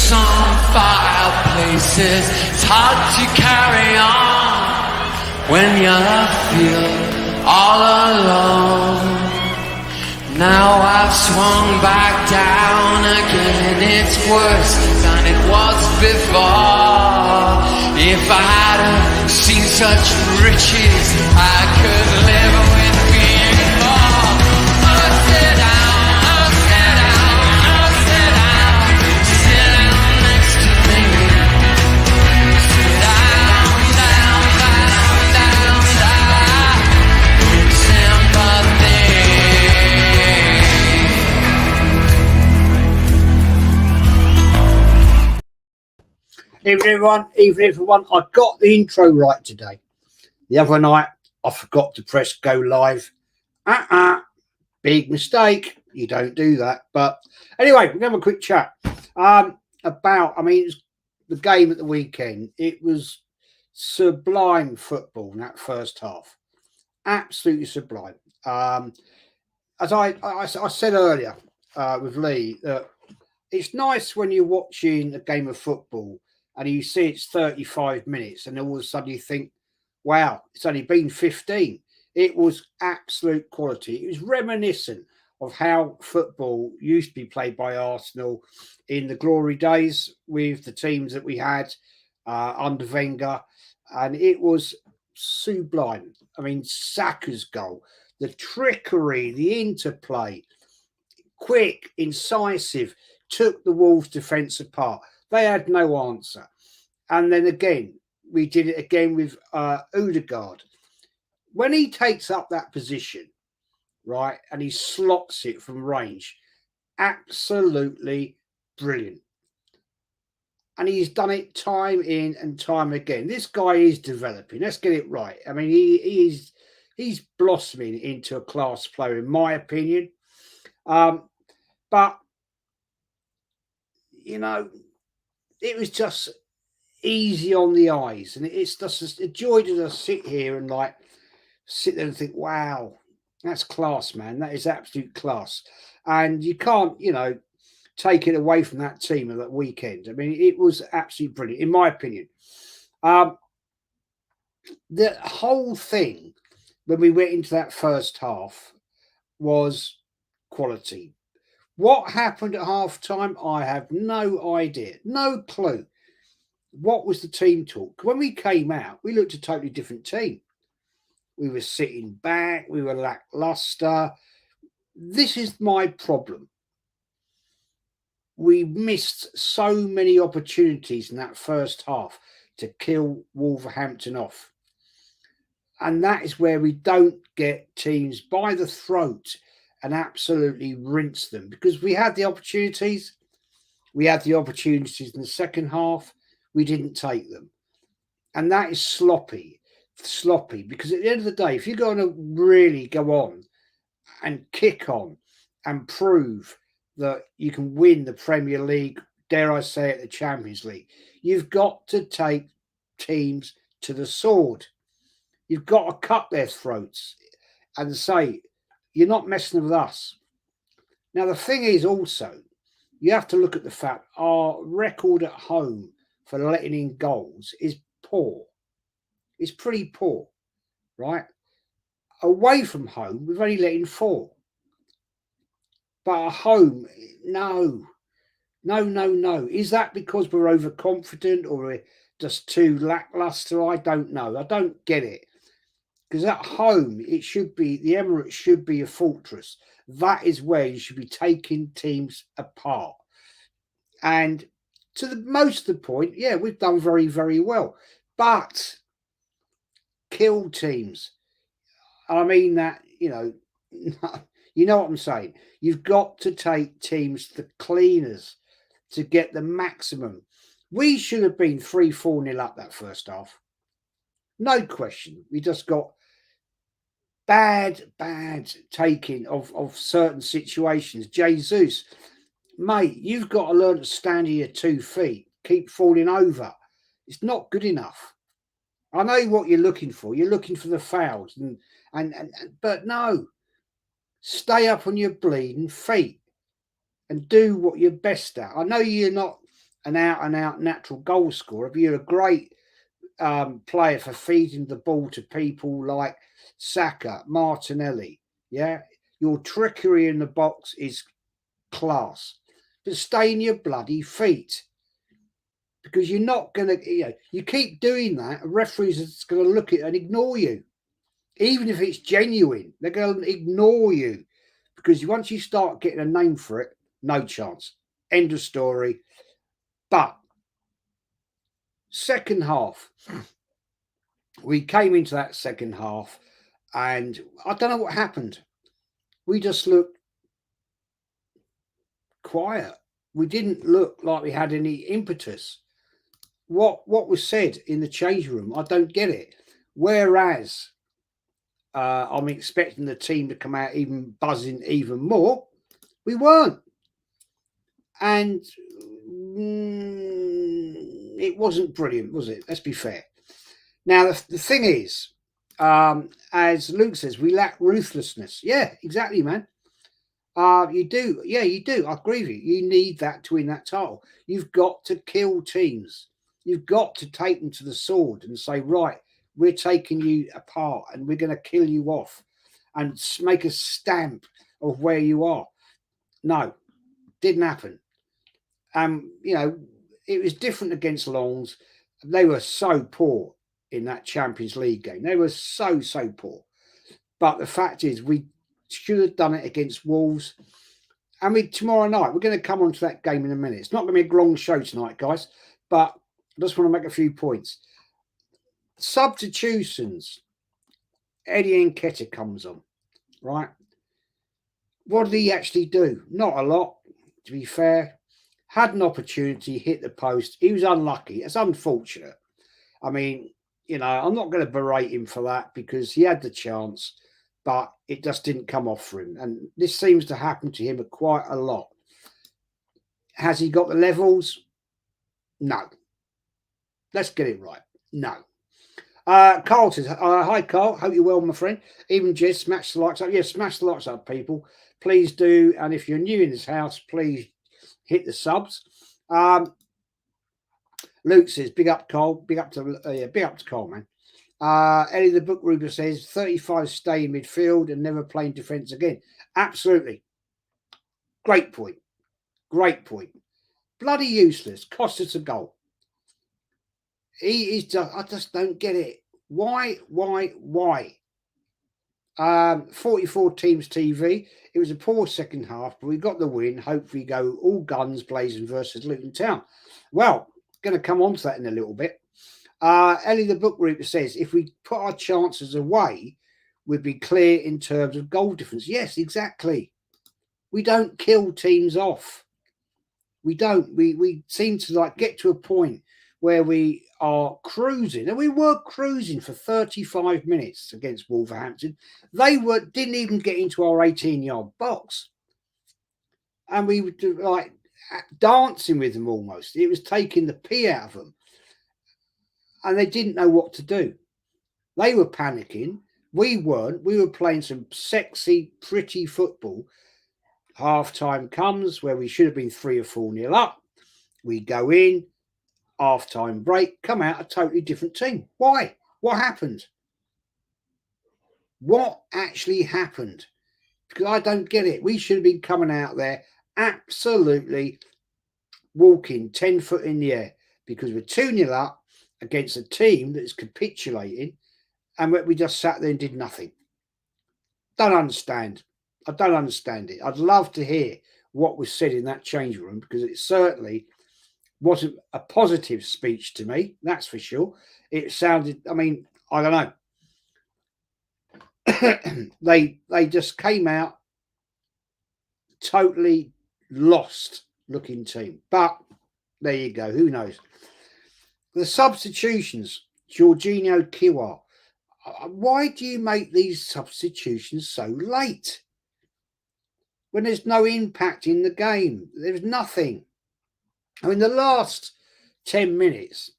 streets on fireplaces. It's hard to carry on when you feel all alone. Now I've swung back down again. It's worse than it was before. If I hadn't seen such riches, I could live with being poor. Oh, sit down, oh, sit down, oh, sit down. Sit down next to me. Sit down, down, down, down, down. Sympathy. Evening everyone, I got the intro right today. The other night I forgot to press go live. Big mistake. You don't do that. But anyway, we're gonna have a quick chat about it's the game at the weekend. It was sublime football in that first half. Absolutely sublime. As I said earlier with Lee, that it's nice when you're watching a game of football and you see it's 35 minutes and all of a sudden you think, wow, it's only been 15. It was absolute quality. It was reminiscent of how football used to be played by Arsenal in the glory days with the teams that we had under Wenger. And it was sublime. I mean, Saka's goal, the trickery, the interplay, quick, incisive, took the Wolves' defence apart. They had no answer. And then again, we did it again with Odegaard. When he takes up that position, right, and he slots it from range, absolutely brilliant. And he's done it time in and time again. This guy is developing. Let's get it right. I mean, he's blossoming into a class player, in my opinion. But it was just easy on the eyes, and it's just a joy to just sit here and sit there and think, wow, that's class, man. That is absolute class. And you can't, take it away from that team of that weekend. I mean, it was absolutely brilliant, in my opinion. The whole thing, when we went into that first half, was quality. What happened at half time, I have no idea, no clue. What was the team talk? When we came out, we looked a totally different team. We were sitting back, we were lackluster. This is my problem. We missed so many opportunities in that first half to kill Wolverhampton off. And that is where we don't get teams by the throat and absolutely rinse them, because we had the opportunities. We had the opportunities in the second half. We didn't take them. And that is sloppy, because at the end of the day, if you're going to really go on and kick on and prove that you can win the Premier League, dare I say it, the Champions League, you've got to take teams to the sword. You've got to cut their throats and say, you're not messing with us. Now, the thing is also, you have to look at the fact our record at home for letting in goals is poor. It's pretty poor, right? Away from home, we've only let in 4. But at home, no. Is that because we're overconfident or we're just too lackluster? I don't know. I don't get it. Because at home, it should be, the Emirates should be a fortress. That is where you should be taking teams apart. And to the most of the point, yeah, we've done very, very well. But kill teams. I mean that, you know what I'm saying. You've got to take teams to the cleaners to get the maximum. We should have been 3-4-0 up that first half. No question. We just got bad taking of certain situations. Jesus, mate, you've got to learn to stand on your 2 feet. Keep falling over. It's not good enough. I know what you're looking for. You're looking for the fouls, but no. Stay up on your bleeding feet and do what you're best at. I know you're not an out-and-out natural goal scorer, but you're a great player for feeding the ball to people like Saka, Martinelli. Yeah, your trickery in the box is class, but stay in your bloody feet, because you're not going to, you keep doing that, a referee's is going to look at it and ignore you. Even if it's genuine, they're going to ignore you, because once you start getting a name for it, no chance. End of story. But second half, we came into that second half, and I don't know what happened. We just looked quiet. We didn't look like we had any impetus. What was said in the change room, I don't get it. Whereas I'm expecting the team to come out even buzzing even more, we weren't. And it wasn't brilliant, was it? Let's be fair. Now, the thing is, as Luke says, we lack ruthlessness. Yeah, exactly, man. You do. Yeah, you do. I agree with you. You need that to win that title. You've got to kill teams. You've got to take them to the sword and say, right, we're taking you apart and we're going to kill you off and make a stamp of where you are. No, didn't happen. It was different against Longs. They were so poor in that Champions League game. They were so poor. But the fact is, we should have done it against Wolves. And tomorrow night, we're going to come on to that game in a minute. It's not going to be a long show tonight, guys, but I just want to make a few points. Substitutions. Eddie Nketiah comes on, right? What did he actually do? Not a lot, to be fair. Had an opportunity, hit the post. He was unlucky. It's unfortunate. I mean, I'm not going to berate him for that, because he had the chance, but it just didn't come off for him. And this seems to happen to him quite a lot. Has he got the levels? No. Let's get it right. No. Carl says, hi, Carl. Hope you're well, my friend. Even Jez, smash the likes up. Yeah, smash the likes up, people. Please do. And if you're new in this house, please hit the subs. Luke says, big up, Carl. Big up to Carl, man. Eddie the Book Ruber says 35 stay in midfield and never playing defence again. Absolutely. Great point. Bloody useless. Cost us a goal. He is just, I just don't get it. Why? 44 teams TV. It was a poor second half, but we got the win. Hopefully go all guns blazing versus Luton Town. Well, going to come on to that in a little bit. Ellie the Book Reaper says, if we put our chances away, we'd be clear in terms of goal difference. Yes, exactly. We don't kill teams off. We don't. We seem to get to a point where we are cruising, and we were cruising for 35 minutes against Wolverhampton. They didn't even get into our 18-yard box, and we were dancing with them almost. It was taking the pee out of them. And they didn't know what to do. They were panicking. We weren't. We were playing some sexy, pretty football. Half time comes where we should have been 3 or 4-0 up. We go in, half time break, come out a totally different team. Why? What happened? What actually happened? Because I don't get it. We should have been coming out there absolutely walking 10 foot in the air, because we're 2-0 up against a team that is capitulating, and we just sat there and did nothing. Don't understand. I don't understand it. I'd love to hear what was said in that change room, because it certainly wasn't a positive speech to me, that's for sure. It sounded, I don't know. They just came out totally lost looking team. But there you go. Who knows? The substitutions, Jorginho, Kiwa. Why do you make these substitutions so late? When there's no impact in the game. There's nothing. The last 10 minutes,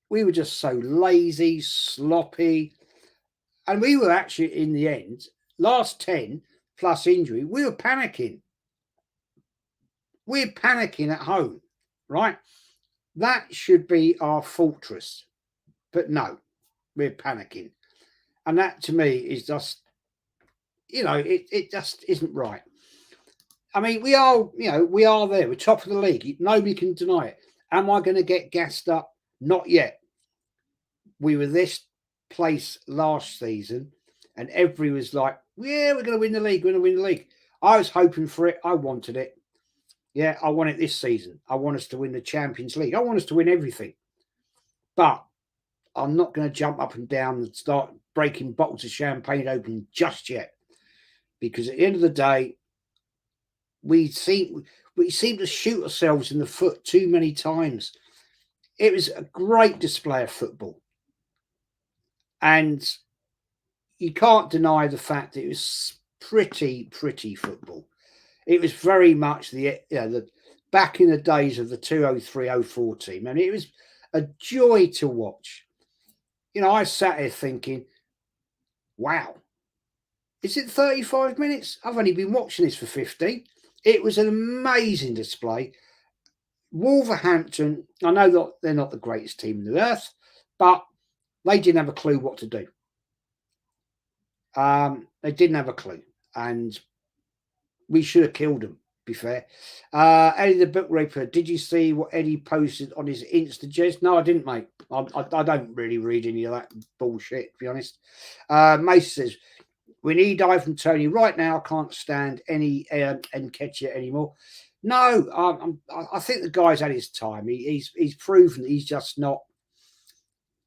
we were just so lazy, sloppy. And we were actually, in the end, last 10 plus injury, we were panicking. We're panicking at home. right? That should be our fortress. But no, we're panicking. And that to me is just, it just isn't right. I mean, we are there. We're top of the league. Nobody can deny it. Am I going to get gassed up? Not yet. We were this place last season, and everybody was like, yeah, we're going to win the league. We're going to win the league. I was hoping for it. I wanted it. Yeah, I want it this season. I want us to win the Champions League. I want us to win everything. But I'm not going to jump up and down and start breaking bottles of champagne open just yet. Because at the end of the day, we seem to shoot ourselves in the foot too many times. It was a great display of football. And you can't deny the fact that it was pretty football. It was very much the back in the days of the 2003-04 team, and it was a joy to watch. I sat here thinking, wow, is it 35 minutes? I've only been watching this for 15. It was an amazing display. Wolverhampton, I know that they're not the greatest team on the earth, but they didn't have a clue what to do. They didn't have a clue, and we should have killed them, to be fair. Eddie the Bookkeeper, did you see what Eddie posted on his Insta? No, I didn't, mate. I don't really read any of that bullshit, to be honest. Mace says, we need Ivan Tony right now. I can't stand any Nketiah anymore. No, I think the guy's had his time. He's proven he's just not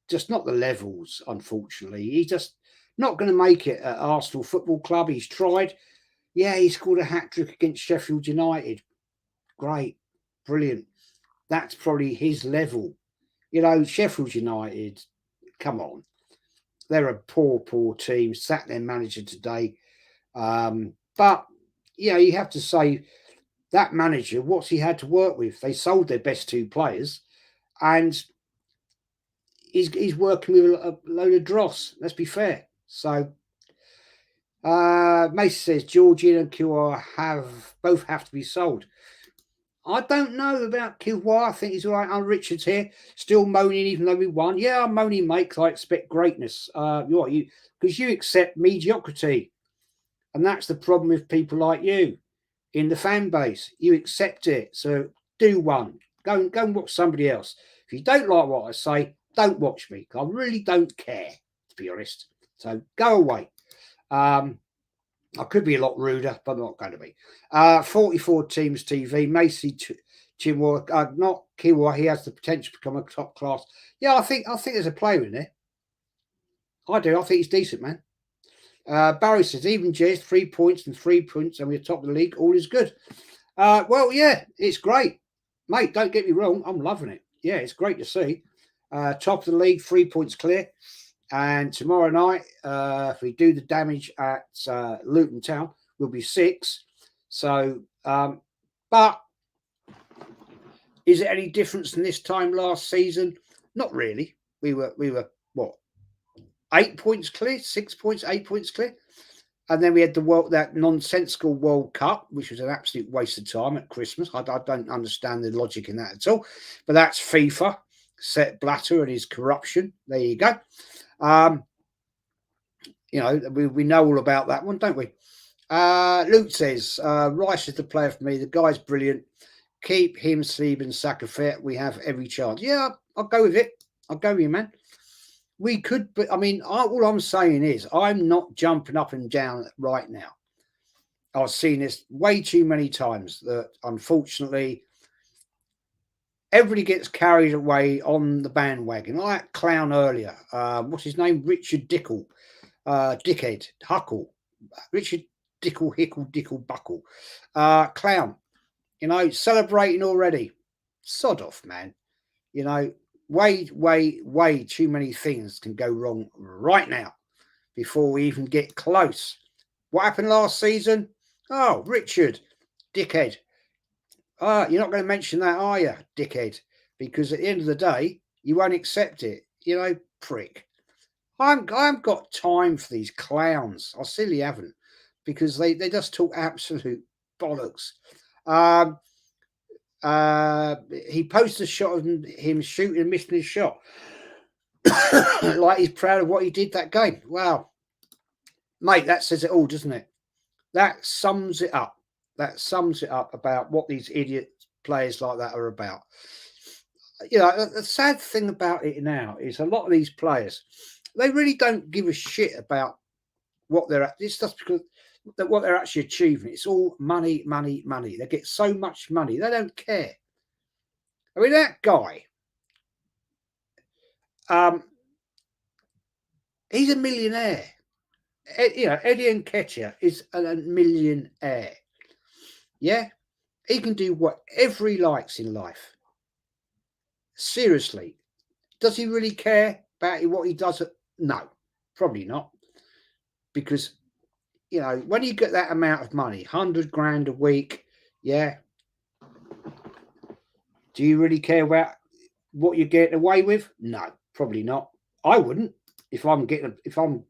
the levels, unfortunately. He's just not going to make it at Arsenal Football Club. He's tried. Yeah, he scored a hat-trick against Sheffield United. Great. Brilliant. That's probably his level. Sheffield United, come on. They're a poor team. Sacked their manager today. But, you have to say that manager, what's he had to work with? They sold their best two players and he's working with a load of dross. Let's be fair. So, Mace says Georgina and Kiwa both have to be sold. I don't know about Kiwa. I think he's all right. Richard's here, still moaning even though we won. Yeah, I'm moaning, mate, because I expect greatness. Because you accept mediocrity, and that's the problem with people like you in the fan base. You accept it. So do one. Go and watch somebody else. If you don't like what I say, don't watch me. I really don't care, to be honest. So go away. I could be a lot ruder, but I'm not going to be. 44 teams TV. Macy Chinwa, not Kiwa. He has the potential to become a top class. Yeah, I think there's a player in there. I do. I think he's decent, man. Barry says, even just 3 points and 3 points, and we're top of the league. All is good. Well, yeah, it's great. Mate, don't get me wrong. I'm loving it. Yeah, it's great to see. Top of the league, 3 points clear. And tomorrow night, if we do the damage at Luton Town, we'll be 6. So, but is it any difference than this time last season? Not really. We were what, 8 points clear, 6 points, 8 points clear, and then we had that nonsensical World Cup, which was an absolute waste of time at Christmas. I don't understand the logic in that at all. But that's FIFA, Sepp Blatter and his corruption. There you go. We know all about that one, don't we? Luke says, Rice is the player for me. The guy's brilliant. Keep him, Sleeb and Saka fit. We have every chance. Yeah, I'll go with it. I'll go with you, man. We could, but I mean, all I'm saying is I'm not jumping up and down right now. I've seen this way too many times that unfortunately everybody gets carried away on the bandwagon. Like that clown earlier. What's his name? Richard Dickle. Dickhead. Huckle. Richard Dickle Buckle. Clown. Celebrating already. Sod off, man. Way too many things can go wrong right now before we even get close. What happened last season? Oh, Richard. Dickhead. You're not going to mention that, are you, dickhead? Because at the end of the day, you won't accept it. Prick. I haven't got time for these clowns. I silly haven't, because they just talk absolute bollocks. He posted a shot of him shooting and missing his shot. Like he's proud of what he did that game. Wow. Mate, that says it all, doesn't it? That sums it up. That sums it up about what these idiot players like that are about. You know, the sad thing about it now is a lot of these players, they really don't give a shit about what they're at. It's just because that what they're actually achieving. It's all money, money, money. They get so much money, they don't care. I mean, that guy, he's a millionaire. You know, Eddie Nketiah is a millionaire. Yeah, he can do whatever he likes in life. Seriously, does he really care about what he does? No, probably not. Because, you know, when you get that amount of money, 100 grand a week, yeah, do you really care about what you're getting away with? No, probably not. I wouldn't. If I'm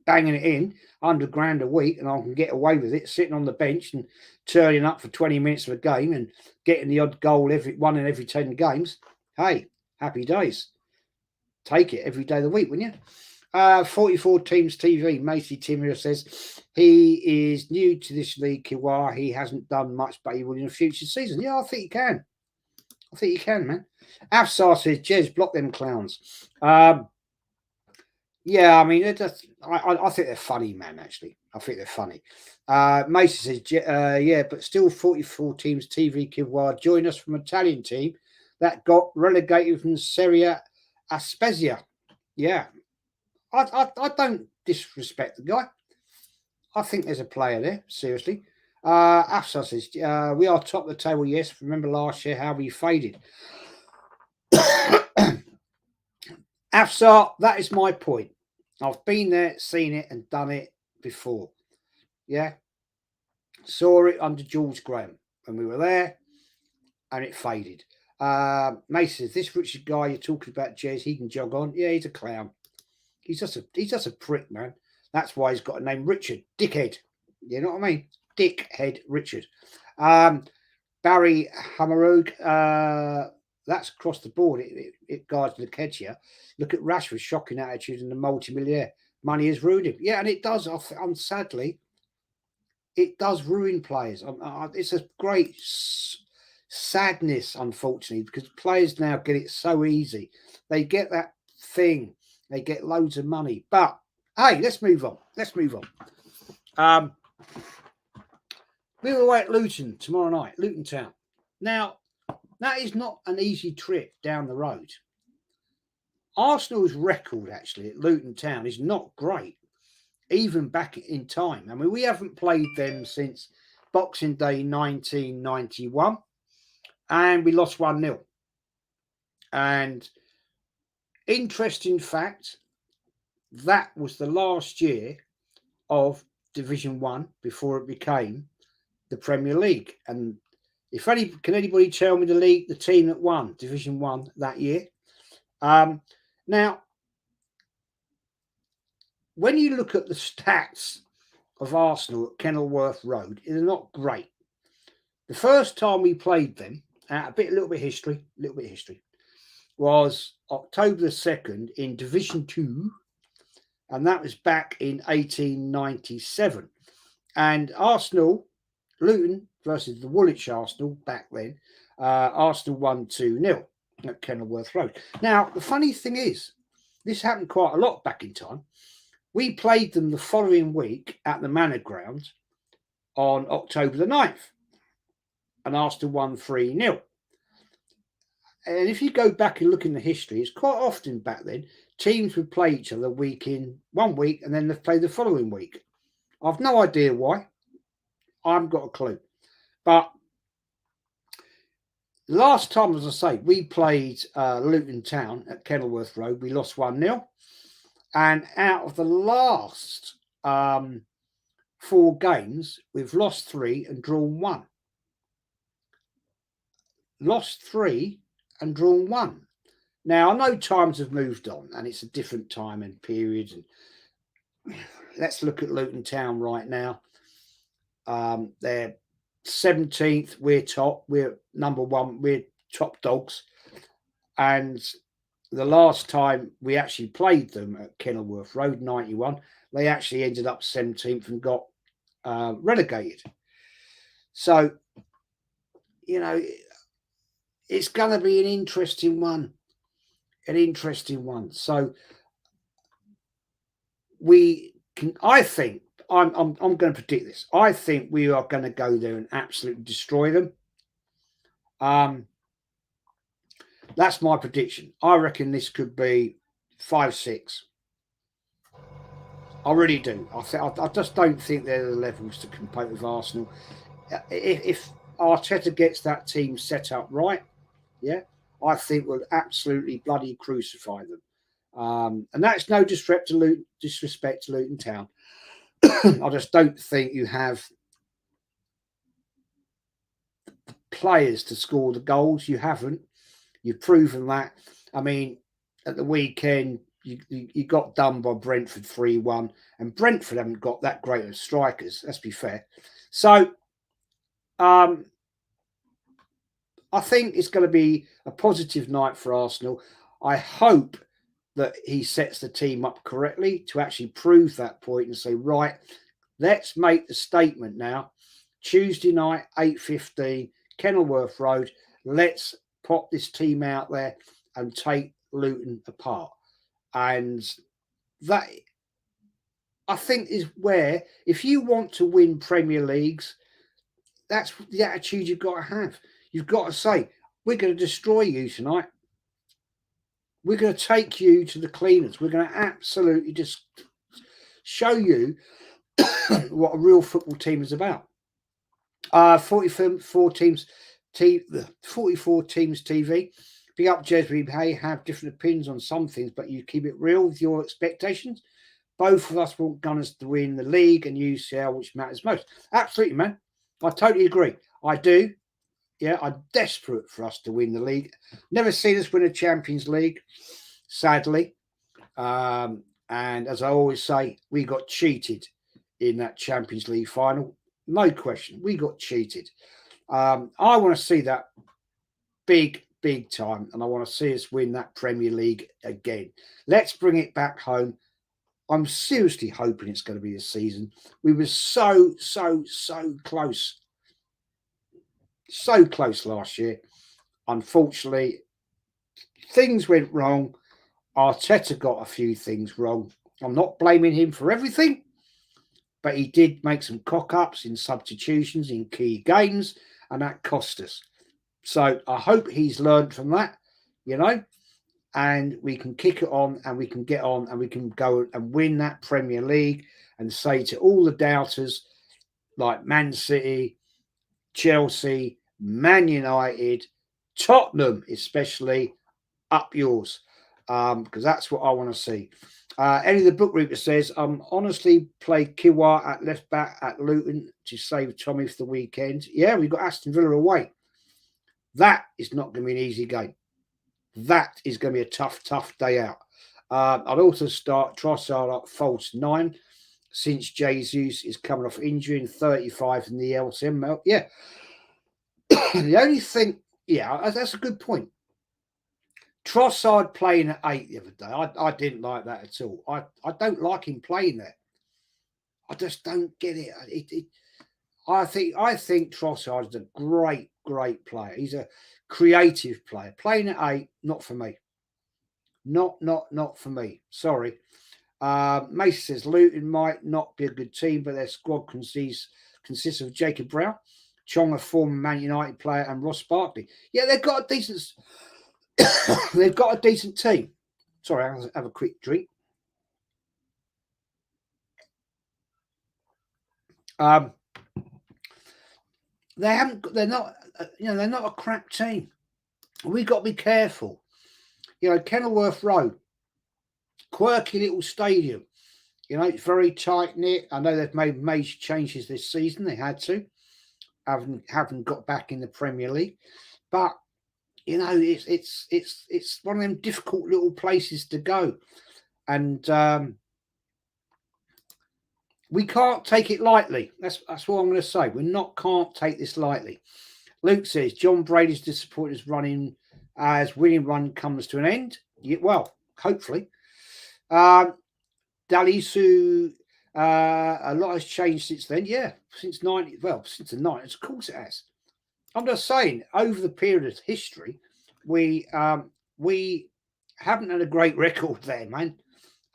banging it in 100 grand a week and I can get away with it, sitting on the bench and turning up for 20 minutes of a game and getting the odd goal one in every 10 games, hey, happy days. Take it every day of the week, wouldn't you? 44 Teams TV, Macy Timmer says he is new to this league, Kiwa. He hasn't done much, but he will in a future season. Yeah, I think he can. I think he can, man. Afsar says, Jez, block them clowns. Yeah, I mean, I think they're funny, man, actually. I think they're funny. Mason says, yeah, but still 44 Teams TV, Kiwa. Join us from Italian team that got relegated from Serie A Spezia. Yeah. I don't disrespect the guy. I think there's a player there, seriously. Afsar says, we are top of the table, yes. Remember last year how we faded. Afsar, that is my point. I've been there, seen it, and done it before. Yeah. Saw it under George Graham when we were there, and it faded. Mason says, this Richard guy you're talking about, Jez, he can jog on. Yeah, he's a clown. He's just a prick, man. That's why he's got a name, Richard, dickhead. You know what I mean? Dickhead Richard. Barry Hamarug, that's across the board. It guards Nketiah. Look at Rashford's shocking attitude and the multi-millionaire. Money has ruined him. Yeah, and it does. Sadly, it does ruin players. It's a great sadness, unfortunately, because players now get it so easy. They get that thing. They get loads of money. But, hey, let's move on. We're away at Luton tomorrow night, Luton Town. Now, that is not an easy trip down the road. Arsenal's record, actually, at Luton Town is not great, even back in time. I mean, we haven't played them since Boxing Day 1991, and we lost 1-0. And interesting fact, that was the last year of Division 1 before it became the Premier League. And can anybody tell me the team that won Division 1 that year? Now, when you look at the stats of Arsenal at Kenilworth Road, they're not great. The first time we played them, a little bit of history, was October the 2nd in Division 2, and that was back in 1897. And Luton versus the Woolwich Arsenal back then, Arsenal won 2-0 at Kenilworth Road. Now, the funny thing is, this happened quite a lot back in time. We played them the following week at the Manor Ground on October the 9th, and Arsenal won 3-0. And if you go back and look in the history, it's quite often back then, teams would play each other one week, and then they'd play the following week. I've no idea why. I haven't got a clue. But last time, as I say, we played Luton Town at Kenilworth Road. We lost 1-0. And out of the last 4 games, we've lost 3 and drawn 1. Lost 3 and drawn 1. Now, I know times have moved on and it's a different time and period. And let's look at Luton Town right now. They're 17th. We're top. We're number 1. We're top dogs. And the last time we actually played them at Kenilworth Road, 91, they actually ended up 17th and got relegated. So, you know, it's going to be an interesting one. So we can, I think, I'm going to predict this. I think we are going to go there and absolutely destroy them. That's my prediction. I reckon this could be 5-6. I really do. I just don't think they're the levels to compete with Arsenal. If Arteta gets that team set up right, yeah, I think we'll absolutely bloody crucify them. And that's no disrespect to Luton Town. I just don't think you have players to score the goals. You haven't. You've proven that. I mean, at the weekend, you got done by Brentford 3-1, and Brentford haven't got that great of strikers. Let's be fair. So, I think it's going to be a positive night for Arsenal. I hope that he sets the team up correctly to actually prove that point and say, right, let's make the statement now. Tuesday night, 8:15, Kenilworth Road. Let's pop this team out there and take Luton apart. And that, I think, is where, if you want to win Premier Leagues, that's the attitude you've got to have. You've got to say, we're going to destroy you tonight. We're going to take you to the cleaners. We're going to absolutely just show you what a real football team is about. 44 teams TV. Big up, Jez. We may have different opinions on some things, but you keep it real with your expectations. Both of us want Gunners to win the league and UCL, which matters most. Absolutely, man. I totally agree. I do. Yeah, I'm desperate for us to win the league. Never seen us win a Champions League, sadly. And as I always say, we got cheated in that Champions League final. No question. We got cheated. I want to see that big time, and I want to see us win that Premier League again. Let's bring it back home. I'm seriously hoping it's going to be this season. We were so close. So close last year. Unfortunately, things went wrong. Arteta got a few things wrong. I'm not blaming him for everything, but he did make some cock-ups in substitutions in key games, and that cost us. So I hope he's learned from that, and we can kick it on, and we can get on, and we can go and win that Premier League and say to all the doubters like Man City, Chelsea, Man United, Tottenham especially, up yours, because that's what I want to see. Any of the book reader says, honestly played Kiwa at left back at Luton to save Tommy for the weekend. Yeah, we've got Aston Villa away. That is not going to be an easy game. That is going to be a tough day out. I'd also start Trossard at false 9 since Jesus is coming off injury and 35 in the LCM. Yeah. The only thing, that's a good point. Trossard playing at 8 the other day, I didn't like that at all. I don't like him playing there. I just don't get it. I think Trossard is a great player. He's a creative player. Playing at 8, not for me. Not for me. Sorry. Mason says Luton might not be a good team, but their squad consists of Jacob Brown, Chong, a former Man United player, and Ross Barkley. Yeah, they've got a decent team. Sorry, I'll have a quick drink. They're not a crap team. We've got to be careful. Kenilworth Road, quirky little stadium. It's very tight knit. I know they've made major changes this season. They had to. Haven't got back in the Premier League, but it's one of them difficult little places to go, and we can't take it lightly. That's what I'm going to say. Can't take this lightly. Luke says John Brady's disappointed as winning run comes to an end. Yeah, well, hopefully. Dalisu, a lot has changed since then. Yeah, since the 90s. Of course it has. I'm just saying, over the period of history, we haven't had a great record there, man.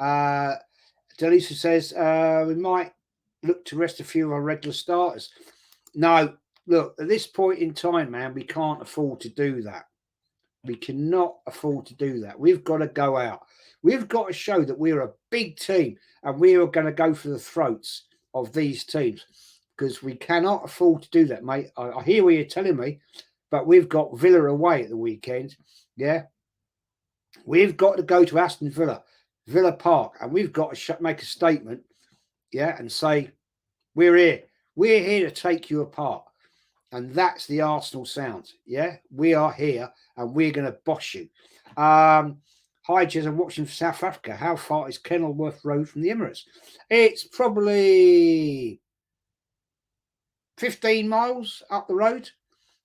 Dalisu says we might look to rest a few of our regular starters. No, look, at this point in time, man, we can't afford to do that. We cannot afford to do that. We've got to go out. We've got to show that we're a big team and we are going to go for the throats of these teams because we cannot afford to do that, mate. I hear what you're telling me, but we've got Villa away at the weekend. Yeah. We've got to go to Aston Villa Park, and we've got to make a statement. Yeah. And say, we're here. We're here to take you apart. And that's the Arsenal sound. Yeah, we are here and we're going to boss you. Hi, Jez, I'm watching South Africa. How far is Kenilworth Road from the Emirates? It's probably 15 miles up the road,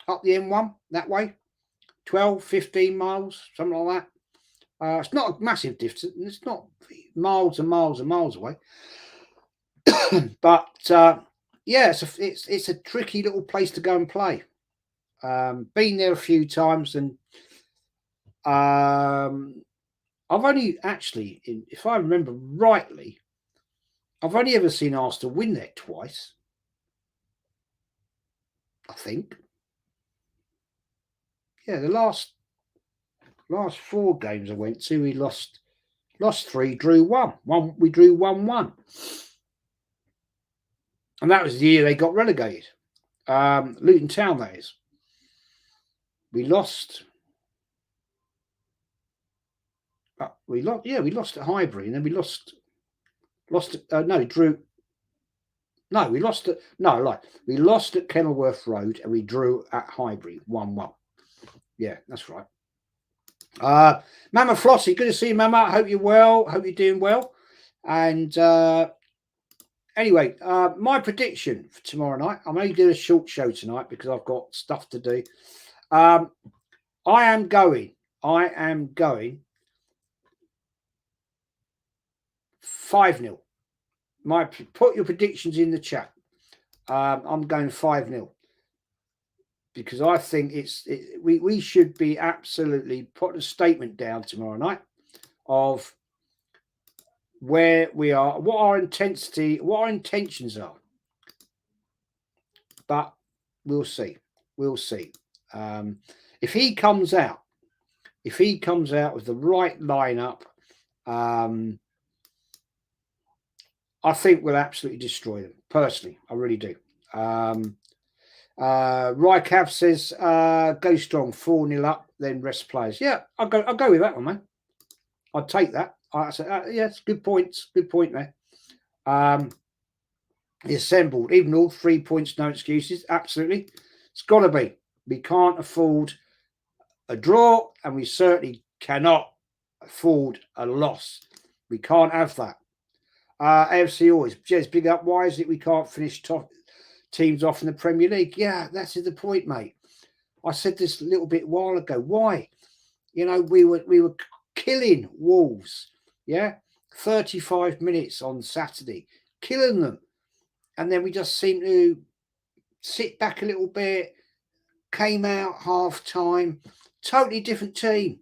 up the M1 that way. 12, 15 miles, something like that. It's not a massive distance. It's not miles and miles and miles away. But yeah, it's a tricky little place to go and play. Been there a few times, and I've only actually, if I remember rightly, I've only ever seen Arsenal win there twice. I think. Yeah, the last 4 games I went to, we lost 3, drew 1. We drew 1-1. And that was the year they got relegated. Luton Town, that is. We lost. We lost at Highbury, and then we lost. Drew. No, we lost at we lost at Kenilworth Road, and we drew at Highbury 1-1. Yeah, that's right. Mama Flossie, good to see you, Mama. I hope you're well. Hope you're doing well. And anyway, my prediction for tomorrow night. I'm only doing a short show tonight because I've got stuff to do. I am going 5-0. Put your predictions in the chat. I'm going 5-0 because I think we should be absolutely put a statement down tomorrow night of where we are, what our intentions are. But we'll see. If he comes out with the right lineup, I think we'll absolutely destroy them. Personally, I really do. Rycav says, go strong, 4-0 up, then rest players. Yeah, I'll go with that one, man. I'd take that. I said, yes, good points. Good point there. He assembled, even all 3 points, no excuses. Absolutely. It's got to be. We can't afford a draw, and we certainly cannot afford a loss. We can't have that. AFC always, Jez, big up. Why is it we can't finish top teams off in the Premier League? Yeah, that's the point, mate. I said this a little bit while ago. Why? You know, we were killing Wolves. Yeah, 35 minutes on Saturday, killing them, and then we just seemed to sit back a little bit. Came out half time, totally different team.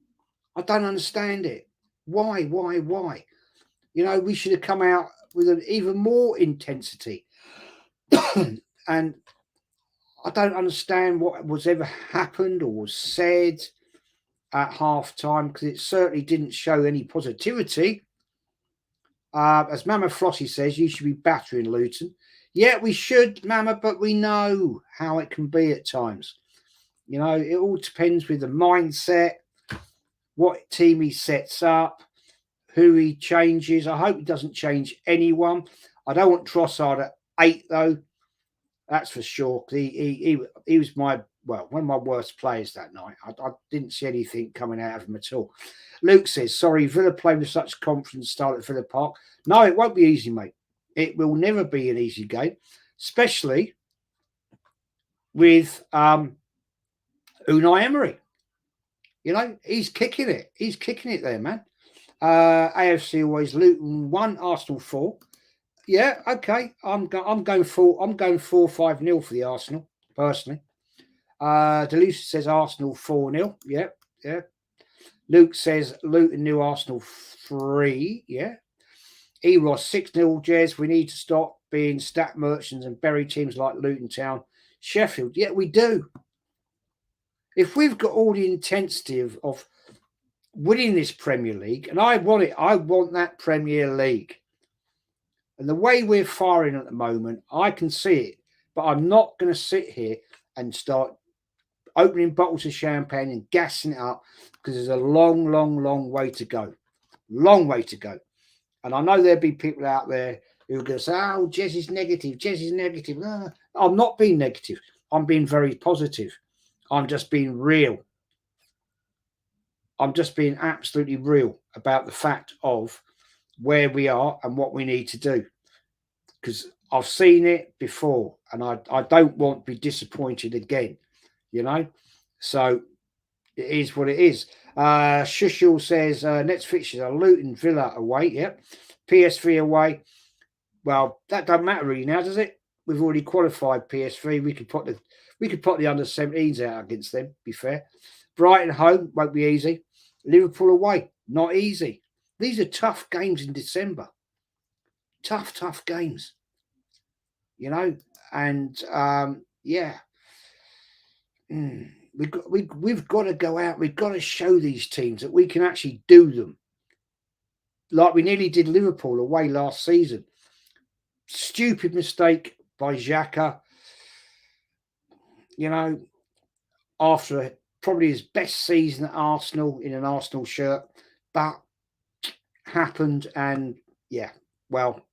I don't understand it. Why? You know, we should have come out with an even more intensity. And I don't understand what was ever happened or was said at half time, because it certainly didn't show any positivity. As Mama Flossie says, you should be battering Luton. Yeah, we should, Mama, but we know how it can be at times. You know, it all depends with the mindset, what team he sets up, who he changes. I hope he doesn't change anyone. I don't want Trossard at 8, though. That's for sure. He was one of my worst players that night. I didn't see anything coming out of him at all. Luke says, sorry, Villa play with such confidence start at Villa Park. No, it won't be easy, mate. It will never be an easy game, especially with Unai Emery. You know, he's kicking it. He's kicking it there, man. AFC always Luton 1, Arsenal 4. Yeah, okay. I'm going 4-5-0 for the Arsenal, personally. Delucia says Arsenal 4-0. Yeah, yeah. Luke says Luton new Arsenal 3. Yeah. Ross 6-0. Jez, we need to stop being stat merchants and bury teams like Luton Town, Sheffield. Yeah, we do. If we've got all the intensity of winning this Premier League, and I want that Premier League. And the way we're firing at the moment, I can see it, but I'm not going to sit here and start opening bottles of champagne and gassing it up, because there's a long, long, long way to go. Long way to go. And I know there'll be people out there who are going to say, oh, Jez is negative. Jez is negative. No, I'm not being negative. I'm being very positive. I'm just being real. I'm just being absolutely real about the fact of where we are and what we need to do. Because I've seen it before, and I don't want to be disappointed again, you know. So it is what it is. Shushul says next fixtures are Luton, Villa away. Yep. PSV away. Well, that doesn't matter really now, does it? We've already qualified PSV. We could put the under 17s out against them. Be fair. Brighton home won't be easy. Liverpool away, not easy. These are tough games in December. Tough games. You know, and yeah. We've got to go out. We've got to show these teams that we can actually do them. Like we nearly did Liverpool away last season. Stupid mistake by Xhaka. You know, after probably his best season at Arsenal in an Arsenal shirt, but happened, and yeah, well,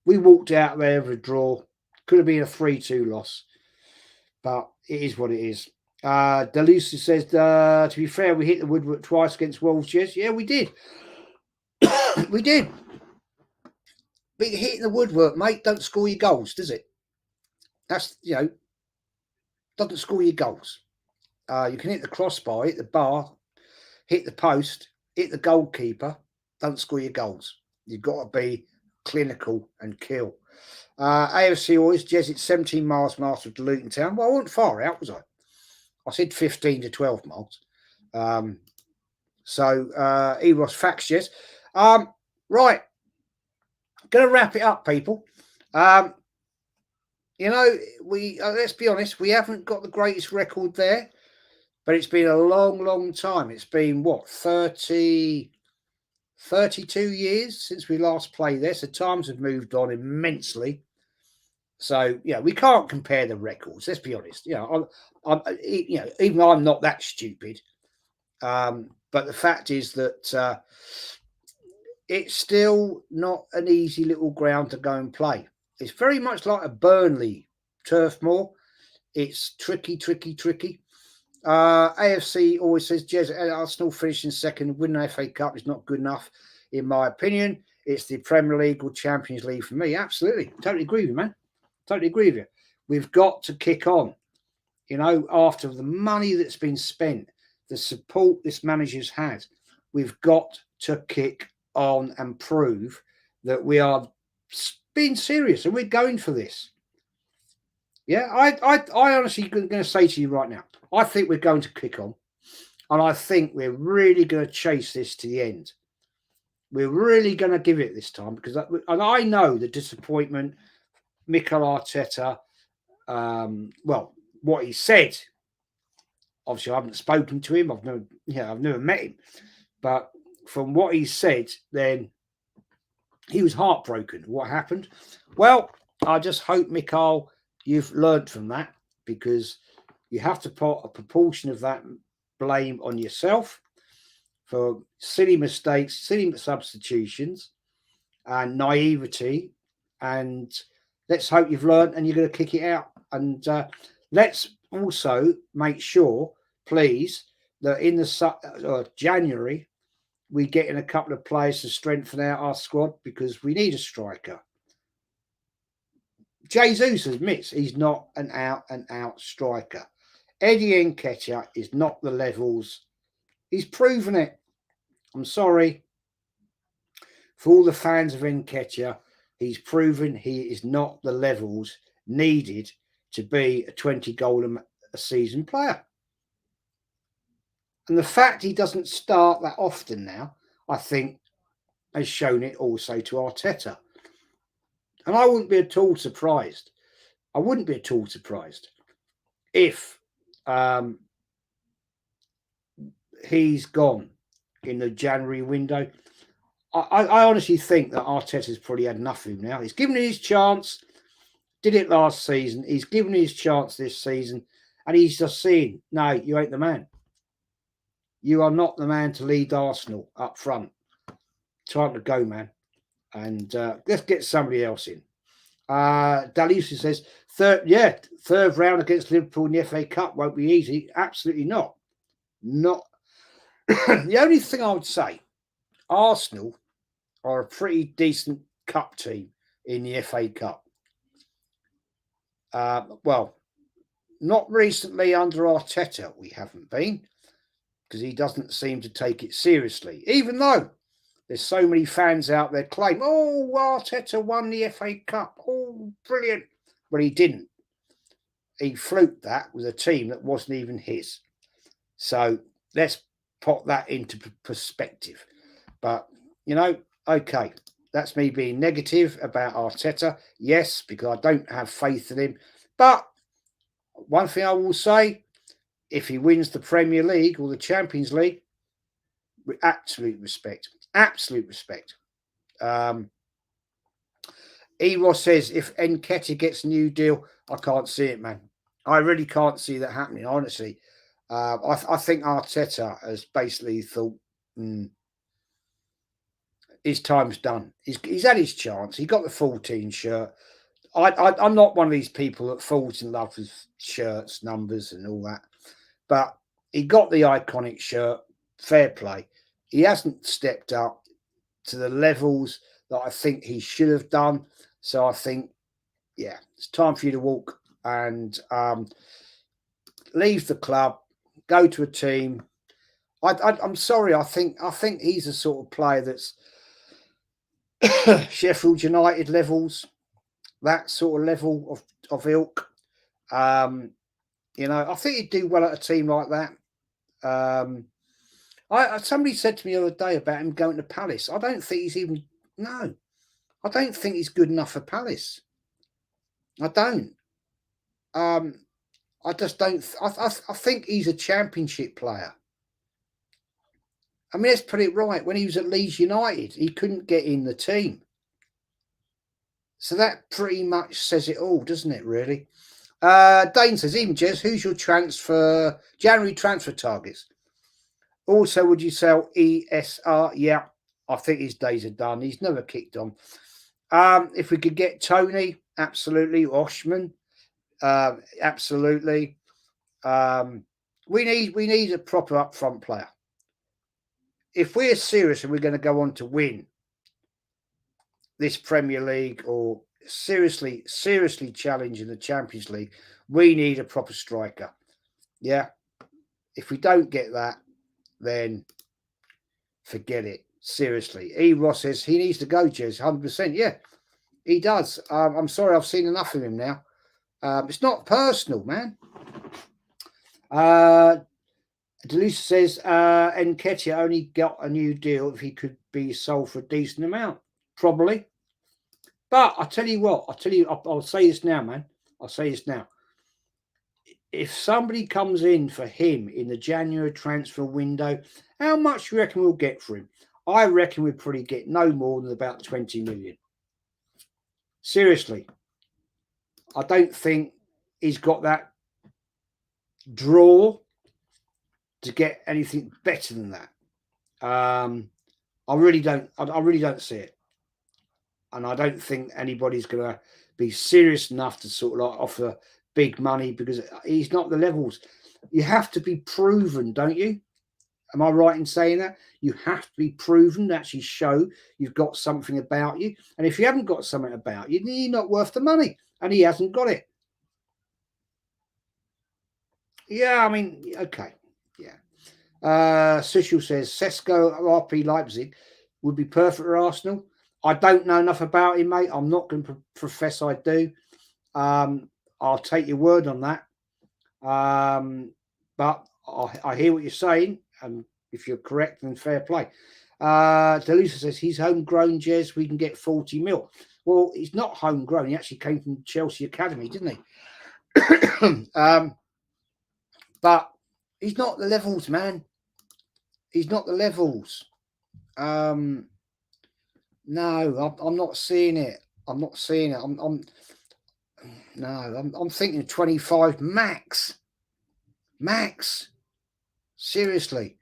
we walked out there with a draw. Could have been a 3-2 loss, but it is what it is. Delusa says, to be fair, we hit the woodwork twice against Wolves. Yes, yeah, we did. We did. But hitting the woodwork, mate, don't score your goals, does it? That's, you know, doesn't score your goals. You can hit the crossbar, hit the bar, hit the post, hit the goalkeeper, don't score your goals. You've got to be clinical and kill. AFC always, Jez, it's 17 miles from Arsenal to Luton Town. Well, I wasn't far out, was I? I said 15 to 12 miles. Eros facts, Jez. Right. Going to wrap it up, people. You know, let's be honest, we haven't got the greatest record there, but it's been a long, long time. It's been, what, 32 years since we last played there, so times have moved on immensely. So, yeah, we can't compare the records, let's be honest. You know, even though I'm not that stupid, but the fact is that it's still not an easy little ground to go and play. It's very much like a Burnley turf moor. It's tricky. AFC always says, Jez, Arsenal finishing second, winning the FA Cup is not good enough, in my opinion. It's the Premier League or Champions League for me. Absolutely. Totally agree with you, man. Totally agree with you. We've got to kick on. You know, after the money that's been spent, the support this manager's had, we've got to kick on and prove that we are being serious and we're going for this. Yeah, I honestly going to say to you right now, I think we're going to kick on, and I think we're really going to chase this to the end. We're really going to give it this time, because and I know the disappointment, Mikel Arteta, well, what he said. Obviously, I haven't spoken to him. I've never met him, but from what he said, then he was heartbroken. What happened? Well, I just hope, Mikel, you've learned from that, because you have to put a proportion of that blame on yourself for silly mistakes, silly substitutions, and naivety. And let's hope you've learned and you're going to kick it out. And let's also make sure, please, that in the January, we get in a couple of players to strengthen out our squad, because we need a striker. Jesus admits he's not an out-and-out striker. Eddie Nketiah is not the levels. He's proven it. I'm sorry. For all the fans of Nketiah, he's proven he is not the levels needed to be a 20 goal a season player. And the fact he doesn't start that often now, I think, has shown it also to Arteta. And I wouldn't be at all surprised. I wouldn't be at all surprised if he's gone in the January window. I honestly think that Arteta's probably had enough of him now. He's given his chance, did it last season. He's given his chance this season, and he's just saying, no, you ain't the man. You are not the man to lead Arsenal up front. Time to go, man. And let's get somebody else in. Dalusi says, third round against Liverpool in the FA Cup won't be easy. Absolutely not. Not. The only thing I would say, Arsenal are a pretty decent cup team in the FA Cup. Well, not recently under Arteta, we haven't been, because he doesn't seem to take it seriously, even though there's so many fans out there claim, oh, Arteta won the FA Cup. Oh, brilliant. But he didn't. He fluked that with a team that wasn't even his. So let's put that into perspective. But, okay, that's me being negative about Arteta. Yes, because I don't have faith in him. But one thing I will say, if he wins the Premier League or the Champions League, with absolute respect. Absolute respect. Eros says, if Nketiah gets a new deal, I can't see it, man. I really can't see that happening, honestly. I think Arteta has basically thought, his time's done. He's had his chance. He got the 14 shirt. I'm not one of these people that falls in love with shirts, numbers and all that. But he got the iconic shirt. Fair play. He hasn't stepped up to the levels that I think he should have done. So I think, yeah, it's time for you to walk and leave the club, go to a team. I'm sorry. I think he's the sort of player that's Sheffield United levels, that sort of level of ilk. I think he'd do well at a team like that. Somebody said to me the other day about him going to Palace. I don't think I don't think he's good enough for Palace. I don't. I just don't. I think he's a championship player. I mean, let's put it right. When he was at Leeds United, he couldn't get in the team. So that pretty much says it all, doesn't it, really? Dane says, even Jez, who's your January transfer targets? Also, would you sell ESR? Yeah, I think his days are done. He's never kicked on. If we could get Tony, absolutely. Oshman, absolutely. We need a proper upfront player. If we're serious and we're going to go on to win this Premier League or seriously challenge in the Champions League, we need a proper striker. Yeah. If we don't get that, then forget it. Seriously. E. Ross says he needs to go, Jez. 100%. Yeah, he does. I'm sorry, I've seen enough of him now. It's not personal, man. Delusa says Nketiah only got a new deal if he could be sold for a decent amount. Probably. But I'll tell you what. I'll say this now, man. I'll say this now. If somebody comes in for him in the January transfer window, how much do you reckon we'll get for him? I reckon we'll probably get no more than about 20 million. Seriously. I don't think he's got that draw to get anything better than that. I really don't see it. And I don't think anybody's going to be serious enough to sort of like offer big money because he's not the levels. You have to be proven, don't you? Am I right in saying that? You have to be proven to actually show you've got something about you. And if you haven't got something about you, then you're not worth the money. And he hasn't got it. Yeah, I mean, okay. Yeah. Sushil says Sesko RP Leipzig would be perfect for Arsenal. I don't know enough about him, mate. I'm not going to profess I do. I'll take your word on that. But I hear what you're saying, and if you're correct, then fair play. Delusa says he's homegrown, Jez. We can get 40 mil. Well, he's not homegrown. He actually came from Chelsea Academy, didn't he? But he's not the levels, man. He's not the levels. No, I'm not seeing it. I'm not seeing it. I'm thinking 25 max. Max. Seriously.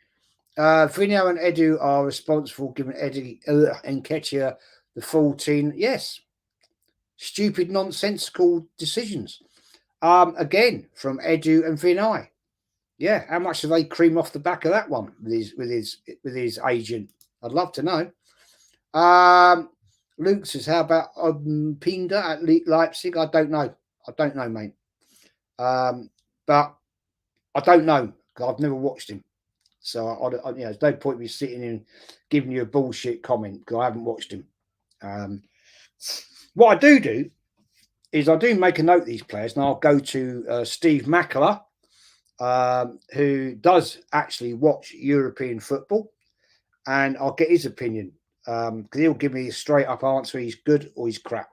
Vinio and Edu are responsible, giving Eddie and Ketia the 14. Yes. Stupid, nonsensical decisions. Again, from Edu and Vinay. Yeah, how much do they cream off the back of that one with his agent? I'd love to know. Luke says, how about Pinda at Leipzig? I don't know. I don't know, mate. But I don't know. I've never watched him. So there's no point in me sitting in giving you a bullshit comment because I haven't watched him. What I do is I do make a note of these players, and I'll go to Steve Mackler, who does actually watch European football, and I'll get his opinion because he'll give me a straight up answer. He's good or he's crap.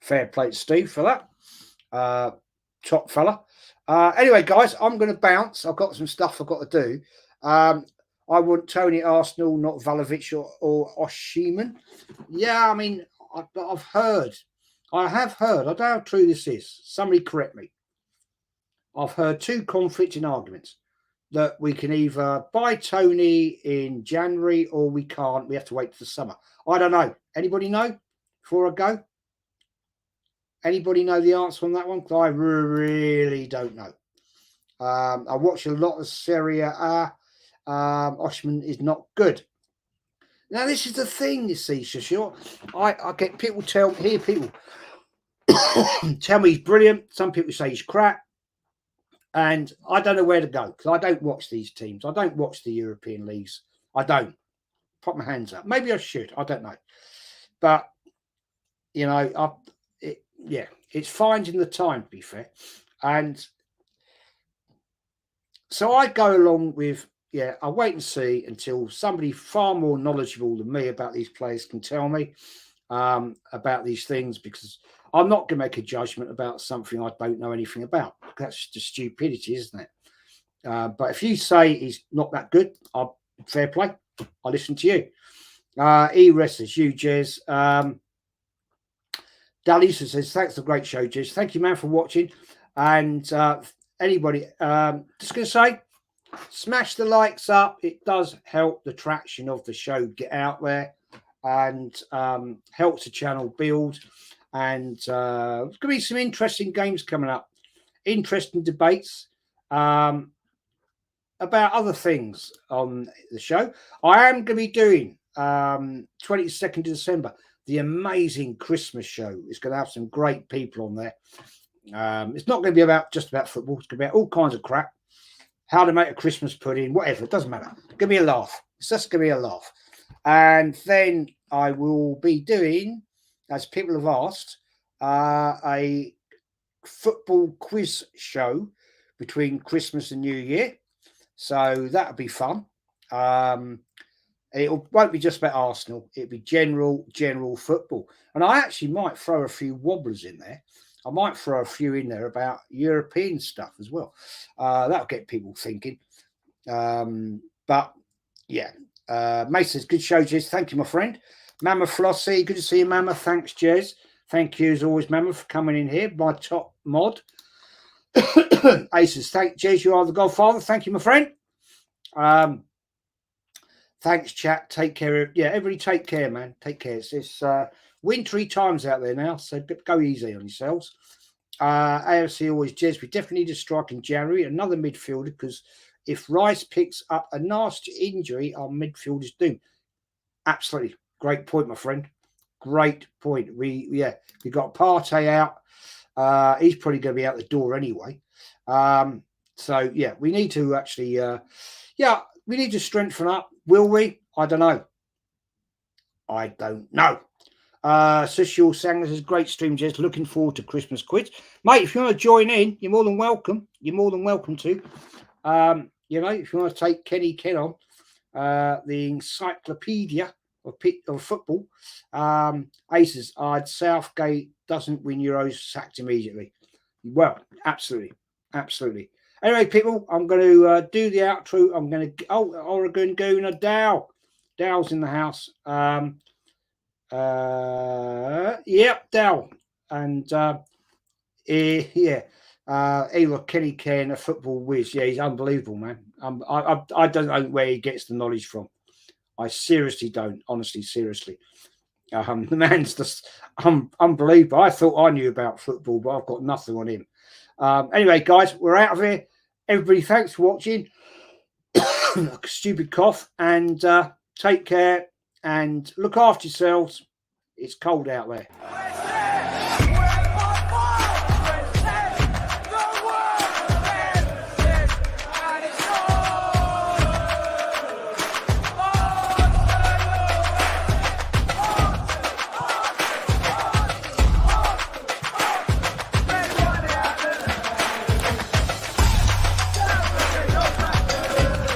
Fair play to Steve for that. Top fella. Anyway, guys, I'm going to bounce. I've got some stuff I've got to do. I want Tony Arsenal, not Vlahovic or Osimhen. Yeah, I mean, I have heard. I don't know how true this is. Somebody correct me. I've heard two conflicting arguments that we can either buy Tony in January or we can't. We have to wait for the summer. I don't know. Anybody know before I go? Anybody know the answer on that one? Because I really don't know. I watch a lot of Serie A. Osimhen is not good. Now, this is the thing, you see, Shashir. I get people hear people tell me he's brilliant. Some people say he's crap. And I don't know where to go because I don't watch these teams. I don't watch the European leagues. I don't. Put my hands up. Maybe I should. I don't know. But, it's finding the time, to be fair. And so I go along with, I wait and see until somebody far more knowledgeable than me about these players can tell me about these things, because I'm not going to make a judgment about something I don't know anything about. That's just stupidity, isn't it? But if you say he's not that good, fair play. I'll listen to you. E-Wrestlers, you, Jez. Dalisa says, thanks for the great show, Jez. Thank you, man, for watching. And anybody, just going to say, smash the likes up. It does help the traction of the show get out there and helps the channel build. And there's going to be some interesting games coming up, interesting debates about other things on the show. I am going to be doing 22nd of December, the amazing Christmas show. It's going to have some great people on there. It's not going to be just about football. It's going to be about all kinds of crap. How to make a Christmas pudding, whatever. It doesn't matter. It's going to be a laugh. It's just going to be a laugh. And then I will be doing, as people have asked, a football quiz show between Christmas and New Year. So that'll be fun. It won't be just about Arsenal. It'll be general football. And I actually might throw a few wobblers in there. I might throw a few in there about European stuff as well. That'll get people thinking. But yeah, Mace says, good show, Jez. Thank you, my friend. Mama Flossie, good to see you, Mama. Thanks, Jez. Thank you, as always, Mama, for coming in here. My top mod. Aces, thank Jez. You are the Godfather. Thank you, my friend. Thanks, chat. Take care. Yeah, everybody take care, man. Take care. It's wintry times out there now, so go easy on yourselves. AFC always, Jez, we definitely need a strike in January, another midfielder, because if Rice picks up a nasty injury, our midfield is doomed. Absolutely. Great point, my friend. Great point. We got Partey out. He's probably going to be out the door anyway. So yeah, we need to actually, we need to strengthen up. Will we? I don't know. I don't know. Social Sangers is great stream, Jez. Looking forward to Christmas quiz, mate. If you want to join in, you're more than welcome. You're more than welcome to. You know, if you want to take Kenny Ken on, the encyclopedia of football, Aces. Southgate doesn't win Euros, sacked immediately. Well, absolutely. Anyway, people, I'm going to do the outro. I'm going to Oregon Gooner Dow's in the house. Yep, Dow, and either Kenny Ken, a football whiz. Yeah, he's unbelievable, man. I don't know where he gets the knowledge from. I seriously don't. Honestly, seriously. The man's just unbelievable. I thought I knew about football, but I've got nothing on him. Anyway, guys, we're out of here. Everybody, thanks for watching. Stupid cough, and take care and look after yourselves. It's cold out there.